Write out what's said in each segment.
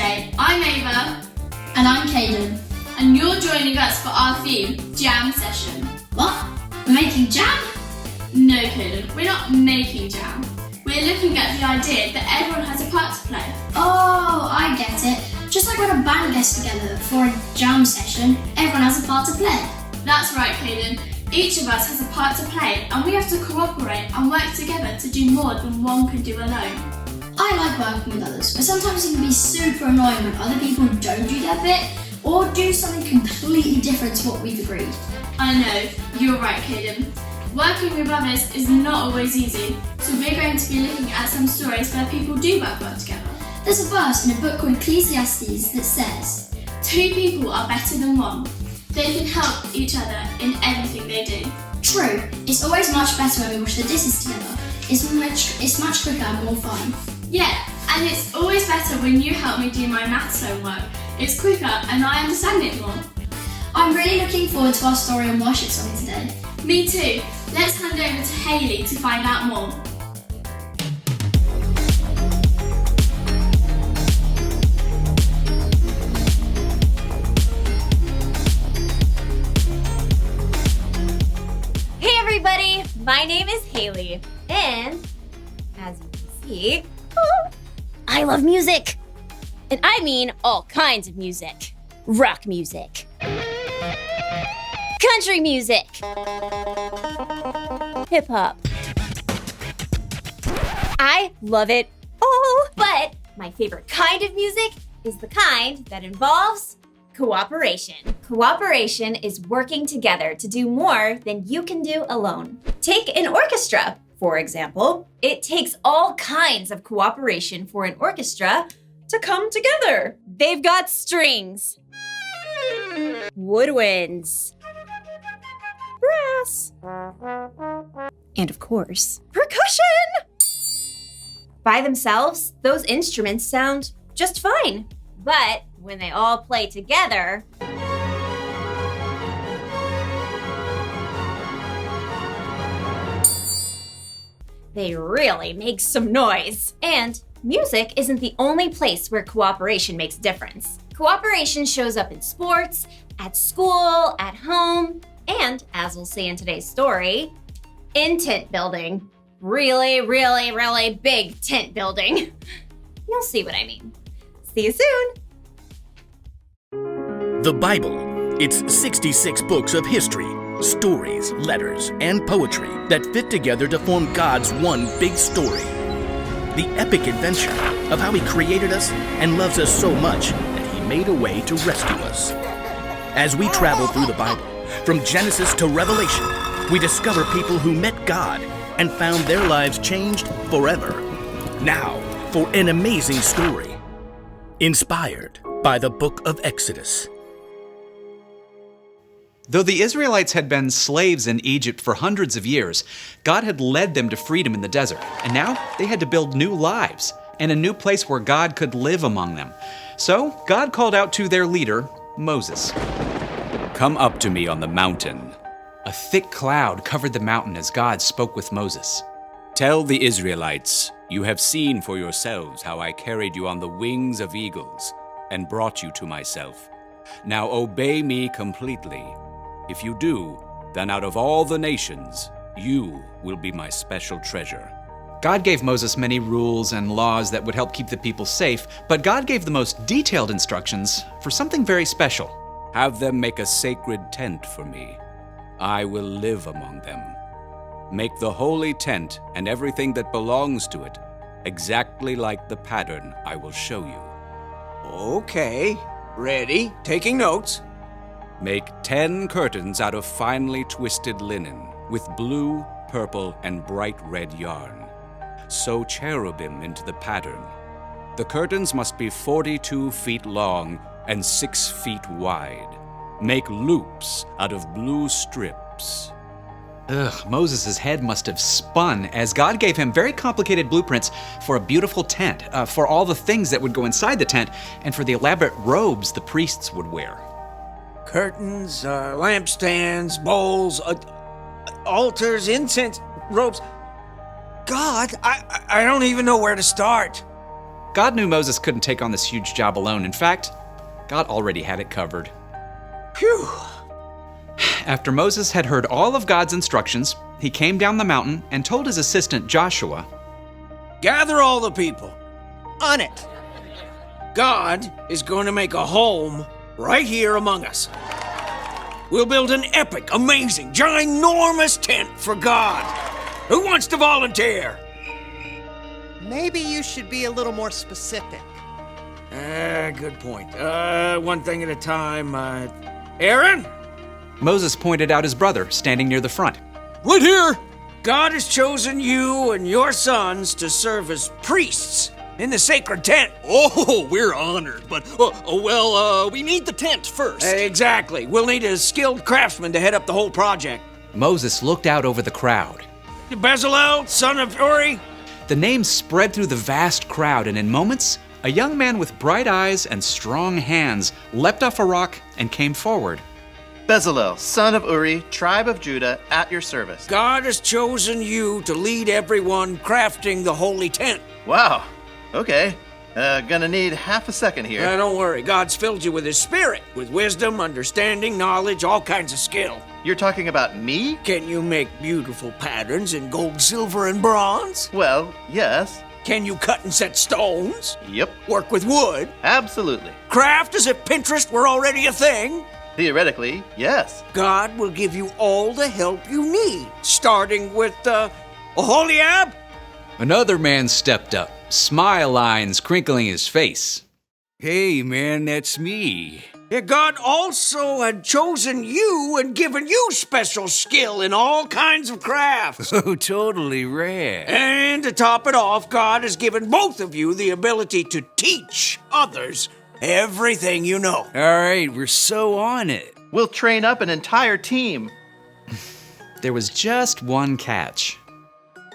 G'day, I'm Ava. And I'm Caden. And you're joining us for our theme, Jam Session. What? We're making jam? No, Caden, we're not making jam. We're looking at the idea that everyone has a part to play. Oh, I get it. Just like when a band gets together for a jam session, everyone has a part to play. That's right, Caden. Each of us has a part to play, and we have to cooperate and work together to do more than one can do alone. I like working with others, but sometimes it can be super annoying when other people don't do their bit or do something completely different to what we've agreed. I know, you're right, Caden. Working with others is not always easy, so we're going to be looking at some stories where people do work well together. There's a verse in a book called Ecclesiastes that says, 2 people are better than 1. They can help each other in everything they do. True, it's always much better when we wash the dishes together. It's much quicker and more fun. Yeah, and it's always better when you help me do my maths homework. It's quicker and I understand it more. I'm really looking forward to our story and worship song today. Me too. Let's hand over to Hayley to find out more. Hey everybody, my name is Hayley, and as you can see, I love music. And I mean all kinds of music. Rock music. Country music. Hip hop. I love it all. But my favorite kind of music is the kind that involves cooperation. Cooperation is working together to do more than you can do alone. Take an orchestra, for example. It takes all kinds of cooperation for an orchestra to come together. They've got strings, woodwinds, brass, and of course, percussion. By themselves, those instruments sound just fine. But when they all play together, they really make some noise. And music isn't the only place where cooperation makes a difference. Cooperation shows up in sports, at school, at home, and, as we'll see in today's story, in tent building. Really, really, really big tent building. You'll see what I mean. See you soon. The Bible. It's 66 books of history, stories, letters, and poetry that fit together to form God's one big story. The epic adventure of how He created us and loves us so much that He made a way to rescue us. As we travel through the Bible, from Genesis to Revelation, we discover people who met God and found their lives changed forever. Now, for an amazing story, inspired by the book of Exodus. Though the Israelites had been slaves in Egypt for hundreds of years, God had led them to freedom in the desert, and now they had to build new lives and a new place where God could live among them. So God called out to their leader, Moses. Come up to me on the mountain. A thick cloud covered the mountain as God spoke with Moses. Tell the Israelites, you have seen for yourselves how I carried you on the wings of eagles and brought you to myself. Now obey me completely. If you do, then out of all the nations, you will be my special treasure. God gave Moses many rules and laws that would help keep the people safe, but God gave the most detailed instructions for something very special. Have them make a sacred tent for me. I will live among them. Make the holy tent and everything that belongs to it exactly like the pattern I will show you. Okay, ready, taking notes. Make 10 curtains out of finely twisted linen with blue, purple, and bright red yarn. Sew cherubim into the pattern. The curtains must be 42 feet long and 6 feet wide. Make loops out of blue strips. Moses' head must have spun as God gave him very complicated blueprints for a beautiful tent, for all the things that would go inside the tent, and for the elaborate robes the priests would wear. Curtains, lampstands, bowls, altars, incense, robes. God, I don't even know where to start. God knew Moses couldn't take on this huge job alone. In fact, God already had it covered. Phew. After Moses had heard all of God's instructions, he came down the mountain and told his assistant Joshua, Gather all the people. On it. God is going to make a home right here among us. We'll build an epic, amazing, ginormous tent for God. Who wants to volunteer? Maybe you should be a little more specific. Good point. One thing at a time. Aaron? Moses pointed out his brother standing near the front. Right here! God has chosen you and your sons to serve as priests in the sacred tent. Oh, we're honored, but, we need the tent first. Exactly. We'll need a skilled craftsman to head up the whole project. Moses looked out over the crowd. Bezalel, son of Uri. The name spread through the vast crowd, and in moments, a young man with bright eyes and strong hands leapt off a rock and came forward. Bezalel, son of Uri, tribe of Judah, at your service. God has chosen you to lead everyone crafting the holy tent. Wow. Okay. Gonna need half a second here. Don't worry. God's filled you with His Spirit, with wisdom, understanding, knowledge, all kinds of skill. You're talking about me? Can you make beautiful patterns in gold, silver, and bronze? Well, yes. Can you cut and set stones? Yep. Work with wood? Absolutely. Craft as if Pinterest were already a thing? Theoretically, yes. God will give you all the help you need, starting with, Oholiab? Another man stepped up, smile lines crinkling his face. Hey, man, that's me. Yeah, God also had chosen you and given you special skill in all kinds of crafts. Oh, totally rad. And to top it off, God has given both of you the ability to teach others everything you know. All right, we're so on it. We'll train up an entire team. There was just one catch.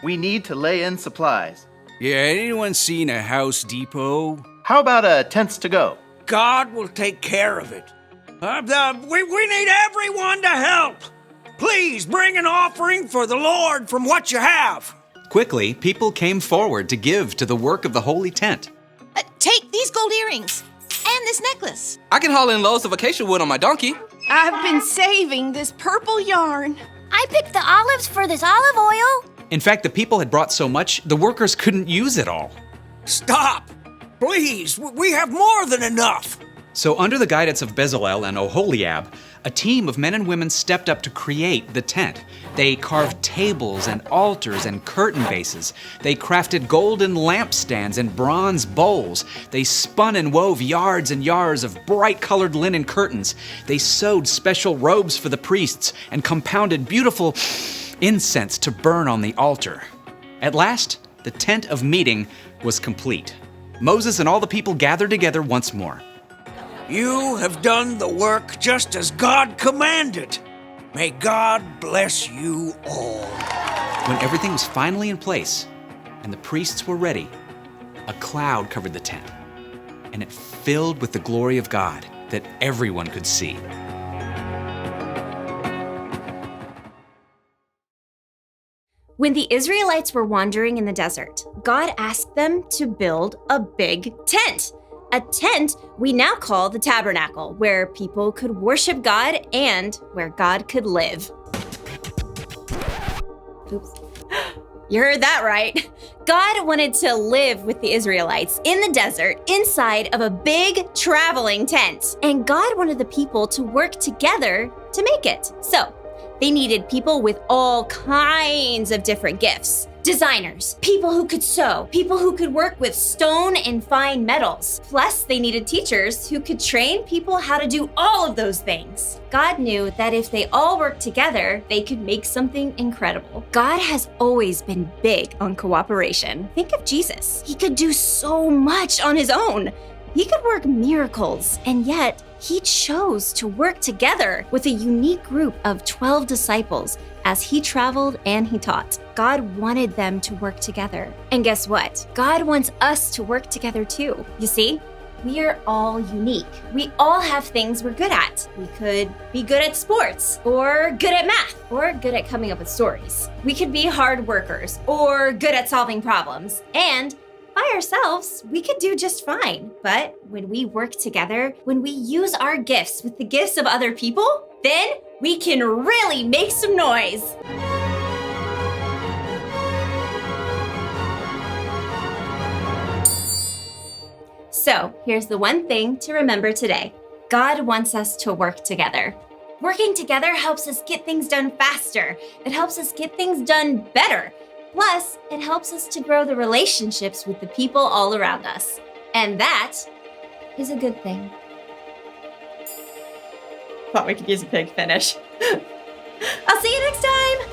We need to lay in supplies. Yeah, anyone seen a House Depot? How about tents to go? God will take care of it. We need everyone to help. Please bring an offering for the Lord from what you have. Quickly, people came forward to give to the work of the holy tent. Take these gold earrings and this necklace. I can haul in loads of acacia wood on my donkey. I've been saving this purple yarn. I picked the olives for this olive oil. In fact, the people had brought so much, the workers couldn't use it all. Stop! Please, we have more than enough. So under the guidance of Bezalel and Oholiab, a team of men and women stepped up to create the tent. They carved tables and altars and curtain bases. They crafted golden lampstands and bronze bowls. They spun and wove yards and yards of bright-colored linen curtains. They sewed special robes for the priests and compounded beautiful incense to burn on the altar. At last, the tent of meeting was complete. Moses and all the people gathered together once more. You have done the work just as God commanded. May God bless you all. When everything was finally in place and the priests were ready, a cloud covered the tent, and it filled with the glory of God that everyone could see. When the Israelites were wandering in the desert, God asked them to build a big tent. A tent we now call the tabernacle, where people could worship God and where God could live. Oops. You heard that right. God wanted to live with the Israelites in the desert inside of a big traveling tent. And God wanted the people to work together to make it. So they needed people with all kinds of different gifts. Designers, people who could sew, people who could work with stone and fine metals. Plus, they needed teachers who could train people how to do all of those things. God knew that if they all worked together, they could make something incredible. God has always been big on cooperation. Think of Jesus. He could do so much on his own. He could work miracles, and yet he chose to work together with a unique group of 12 disciples as he traveled and he taught. God wanted them to work together. And guess what? God wants us to work together too. You see, we are all unique. We all have things we're good at. We could be good at sports, or good at math, or good at coming up with stories. We could be hard workers, or good at solving problems. And By ourselves, we could do just fine. But when we work together, when we use our gifts with the gifts of other people, then we can really make some noise. So, here's the one thing to remember today. God wants us to work together. Working together helps us get things done faster. It helps us get things done better. Plus, it helps us to grow the relationships with the people all around us. And that is a good thing. Thought we could use a big finish. I'll see you next time!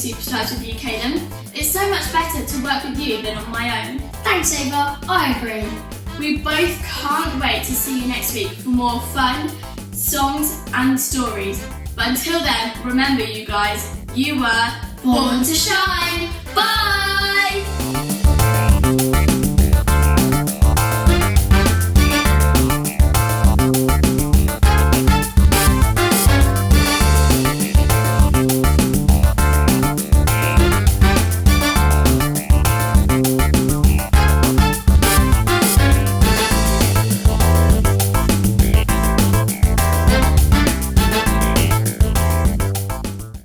Superstars with you, Caden. It's so much better to work with you than on my own. Thanks, Ava. I agree. We both can't wait to see you next week for more fun, songs and stories. But until then, remember you guys, you were born to shine. Bye!